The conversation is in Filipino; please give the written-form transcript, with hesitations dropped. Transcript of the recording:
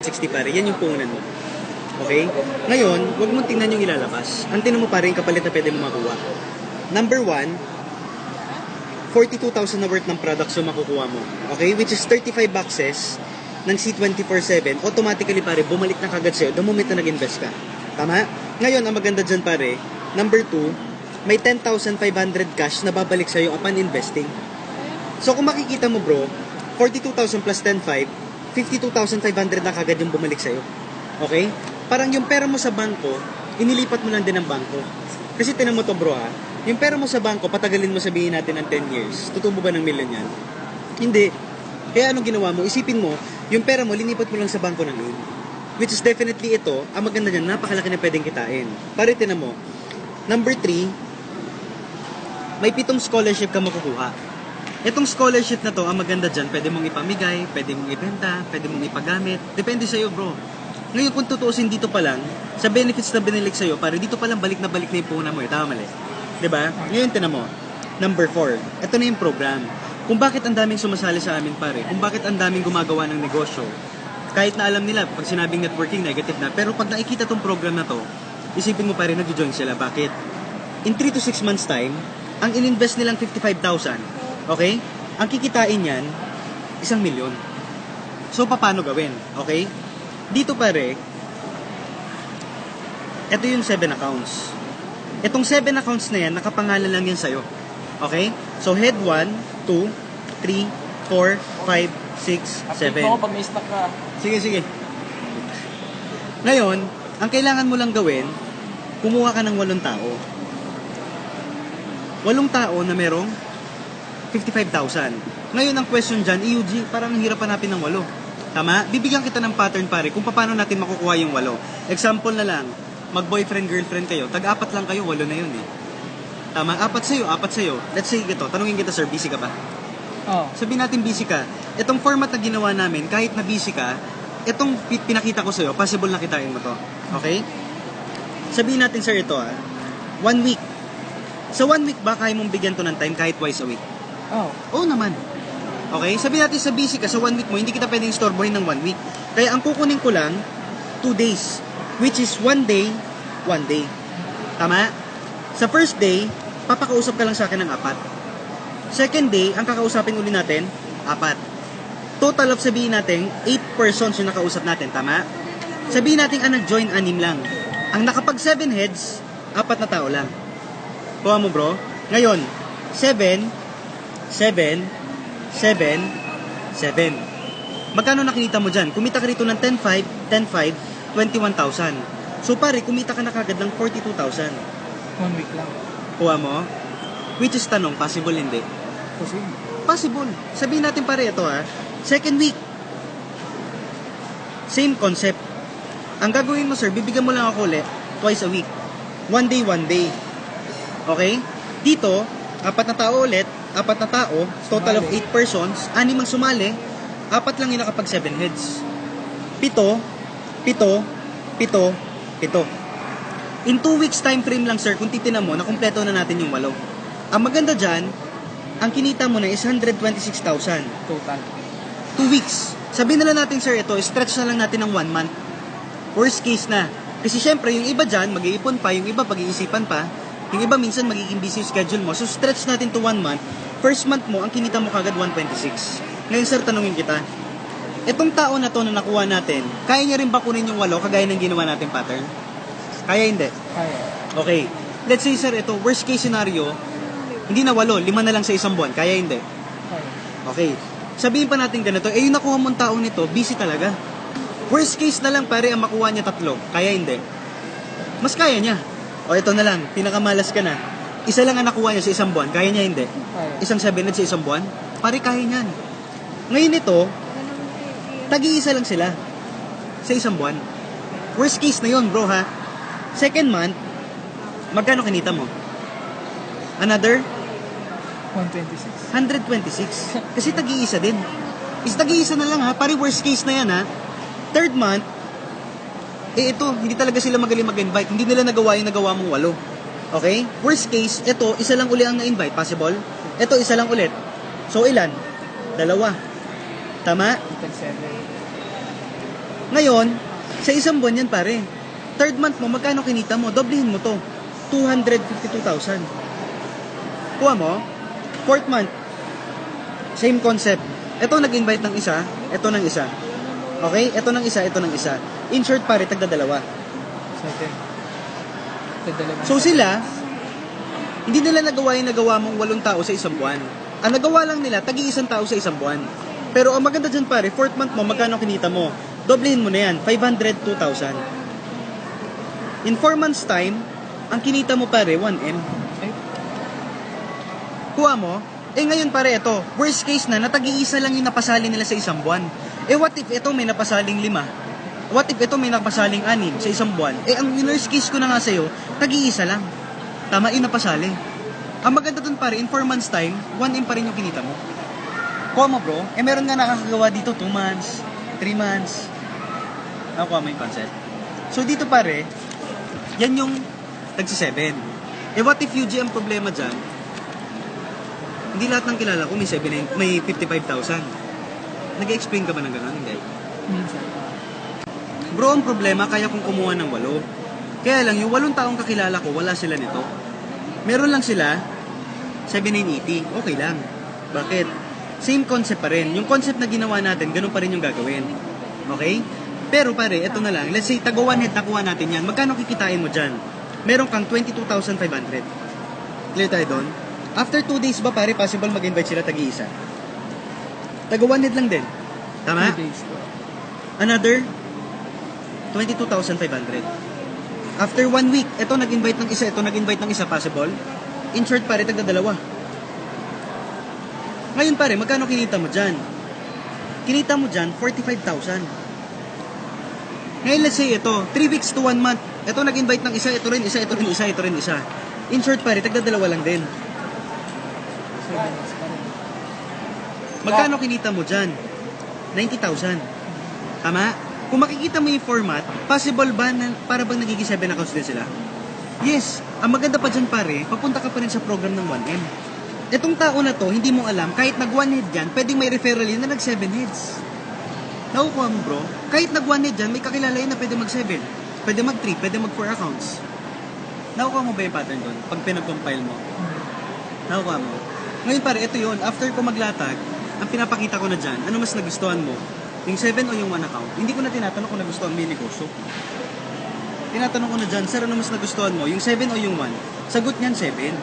60 pare, yan yung puhunan mo. Okay? Ngayon, huwag mong tingnan yung ilalabas. Ang tingnan mo pare yung kapalit na pwede mo makuha. Number 1, 42,000 na worth ng products yung makukuha mo. Okay? Which is 35 boxes ng C24/7. Automatically pare, bumalik na kagad sa'yo the moment na nag-invest ka. Tama? Ngayon, ang maganda dyan pare, number 2, may 10,500 cash na babalik sa'yo upon investing. So kung makikita mo bro, 42,000 plus 10,500, 52,500 na kagad yung bumalik sa'yo. Okay? Parang yung pera mo sa bangko, inilipat mo lang din ng bangko. Kasi tinan mo to bro ha, yung pera mo sa bangko, patagalin mo sabihin natin ng 10 years, tutubo ba ng milyon yan? Hindi. Kaya anong ginawa mo? Isipin mo, yung pera mo, linipat mo lang sa bangko ng loan. Which is definitely ito, ang maganda dyan, napakalaki na pwedeng kitain. Pare tinan mo, number 3, may 7 scholarship ka makukuha. Itong scholarship na to, ang maganda dyan, pwede mong ipamigay, pwede mong ibenta, pwede mong ipagamit. Depende sa'yo, bro. Ngayon, kung tutuusin dito pa lang, sa benefits na binilik sa'yo, pare, dito pa lang balik na yung puhunan mo. Tama mali. Diba? Ngayon, tinan mo. Number 4. Ito na yung program. Kung bakit ang daming sumasali sa amin, pare. Kung bakit ang daming gumagawa ng negosyo. Kahit na alam nila, pag sinabing networking, negative na. Pero pag nakikita tong program na to, isipin mo, pare, nag-join sila. Bakit? In 3 to 6 months time, ang in-invest nilang 55,000. Okay? Ang kikitain yan, 1 milyon. So, paano gawin? Okay? Dito pare, ito yung 7 accounts. Itong 7 accounts na yan, nakapangalan lang yan sa'yo. Okay? So, head 1, 2, 3, 4, 5, 6, 7. Update mo pag may stock ka. Sige. Ngayon, ang kailangan mo lang gawin, kumuha ka ng 8 tao. 8 tao na merong 55,000. Ngayon, ang question dyan, EUG, parang hirap hanapin ng 8. Tama? Bibigyan kita ng pattern, pare, kung paano natin makukuha yung 8. Example na lang, mag-boyfriend, girlfriend kayo, tag-4 lang kayo, 8 na yun eh. Tama? 4 sa'yo. Let's say ito, tanungin kita, sir, busy ka ba? Oh. Sabihin natin busy ka. Itong format na ginawa namin, kahit na busy ka, itong pinakita ko sa'yo, possible na kitain mo to. Okay? Sabihin natin, sir, ito 1 week. Sa 1 week ba, kaya mong bigyan to ng time kahit twice a week? Oh. Oo naman. Okay? Sabihin natin sa busy ka, sa 1 week mo, hindi kita pwedeng istorbohin ng 1 week. Kaya ang kukunin ko lang, 2 days. Which is 1 day, 1 day. Tama? Sa first day, papakausap ka lang sa akin ng 4. Second day, ang kakausapin uli natin, 4. Total of sabihin natin, 8 persons yung nakausap natin. Tama? Sabihin natin ang nag-join 6 lang. Ang nakapag 7 heads, 4 na tao lang. Kuha mo bro. Ngayon, 7, 7, 7, 7. Magkano nakikita mo dyan? Kumita ka rito ng 10,500, 10,500, 21,000. So pare, kumita ka na kagad ng 42,000. 1 week lang. Kuha mo? Which is tanong, possible hindi? Possible. Possible. Sabihin natin pare ito second week. Same concept. Ang gagawin mo sir, bibigyan mo lang ako ulit twice a week. 1 day, 1 day. Okay? Dito, 4 na tao ulit, 4 na tao, total of 8 persons, 6 ang sumali, 4 lang yung nakapag 7 heads. 7, 7, 7, 7. In 2 weeks time frame lang sir, kung titinan mo, nakumpleto na natin yung 8. Ang maganda dyan, ang kinita mo na is 126,000. Total. 2 weeks. Sabihin na lang natin sir, ito, stretch na lang natin ng 1 month. Worst case na. Kasi syempre, yung iba dyan, mag-iipon pa, yung iba pag-iisipan pa, yung iba minsan magiging busy schedule mo. So stretch natin to 1 month. First month mo, ang kinita mo kagad 126. Ngayon sir, tanungin kita. Itong tao na to na nakuha natin, kaya niya rin ba kunin yung 8 kagaya ng ginawa natin pattern? Kaya hindi? Kaya. Okay. Let's say sir, ito, worst case scenario, hindi na 8, 5 na lang sa isang buwan. Kaya hindi? Kaya. Okay. Sabihin pa natin ganito, yung nakuha mong tao nito, busy talaga. Worst case na lang pare, ang makuha niya 3. Kaya hindi? Mas kaya niya. O ito na lang, pinakamalas ka na. Isa lang ang nakuha niya sa isang buwan, kaya niya hindi? Kaya. Isang 7 heads sa isang buwan? Pare, kaya niyan. Ngayon ito, tag-iisa lang sila sa isang buwan. Worst case na yun, bro, ha? Second month, magkano kinita mo? Another? 126. 126. Kasi tag-iisa din. Is tag-iisa na lang, ha? Pare, worst case na yan, ha? Third month, ito, hindi talaga sila magaling mag-invite. Hindi nila nagawa yung nagawa mong 8. Okay? Worst case, ito, isa lang uli ang na-invite. Possible? Ito, isa lang ulit. So, ilan? 2. Tama? Total 7. Ngayon, sa isang buwan yan pare. Third month mo, magkano kinita mo? Doblehin mo to. 252,000. Kuha mo? Fourth month, same concept. Ito nag-invite ng isa, ito ng isa. Okay? Ito ng isa, ito ng isa. In short pare, tagdadalawa. 7. Dadalawa. So sila, hindi nila nagawa yung nagawa mong 8 tao sa isang buwan. Ang nagawa lang nila, tagi-1 tao sa isang buwan. Pero ang maganda dyan pare, fourth month mo, magkano kinita mo? Doblehin mo na yan, 502,000. In 4 months time, ang kinita mo pare, 1M. Ay, Kuha mo, ngayon pare, ito, worst case na, natagi-isa lang yung napasali nila sa isang buwan. What if ito may napasaling 5? What if ito may napasaling 6 sa isang buwan? Ang worst case ko na nga sa'yo, tagi-isa lang. Tama, yung napasali. Ang maganda dun pare, in 4 months time, 1M pa rin yung kinita mo. Kuha mo bro, meron nga nakakagawa dito 2 months, 3 months. Nakuha mo yung concept. So dito pare, yan yung tagsi-7. What if UG ang problema dyan? Hindi lahat ng kilala ko may 55,000. Nag-explain ka ba ng gano'n? Hindi. minsan. Bro, ang problema, kaya kong kumuha ng 8. Kaya lang, yung 8 taong kakilala ko, wala sila nito. Meron lang sila, 7,980. Okay lang. Bakit? Same concept pa rin. Yung concept na ginawa natin, ganun pa rin yung gagawin. Okay? Pero pare, eto na lang. Let's say, taga 1 head nakuha natin yan. Magkano kikitain mo dyan? Meron kang 22,500. Clear tayo doon? After 2 days ba pare, possible mag-invite sila tagi-isa? Taga 1 head lang din. Tama? 2 days. Another 22,500. After 1 week, ito nag-invite ng isa, ito nag-invite ng isa, possible? In short pare, tagda 2. Ngayon pare, magkano kinita mo dyan? Kinita mo dyan, 45,000. Ngayon let's say ito, 3 weeks to 1 month. Ito nag-invite ng isa, ito rin isa, ito rin isa, ito rin isa. In short pare, tagda 2 lang din. 7 days pa rin. Magkano kinita mo dyan? 90,000. Tama? Kung makikita mo yung format, possible ba na para bang nagiging 7 accounts din sila? Yes. Ang maganda pa dyan pare, papunta ka pa rin sa program ng 1M. Etong tao na to, hindi mo alam, kahit nag-1 head dyan, pwedeng may referral yun na nag-7 heads. Nakukuha mo bro, kahit nag-1 head dyan, may kakilala yun na pwede mag-7. Pwede mag-3, pwede mag-4 accounts. Nakukuha mo ba yung pattern doon? Pag pinag-compile mo. Nakukuha mo. Ngayon pare, ito yun. After ko maglatag, ang pinapakita ko na dyan, ano mas nagustuhan mo? Yung 7 o yung 1 account? Hindi ko na tinatanong kung nagustuhan mo yung negosyo. Tinatanong ko na dyan, sir, ano mas nagustuhan mo? Yung 7 o yung 1? Sagot niyan, 7.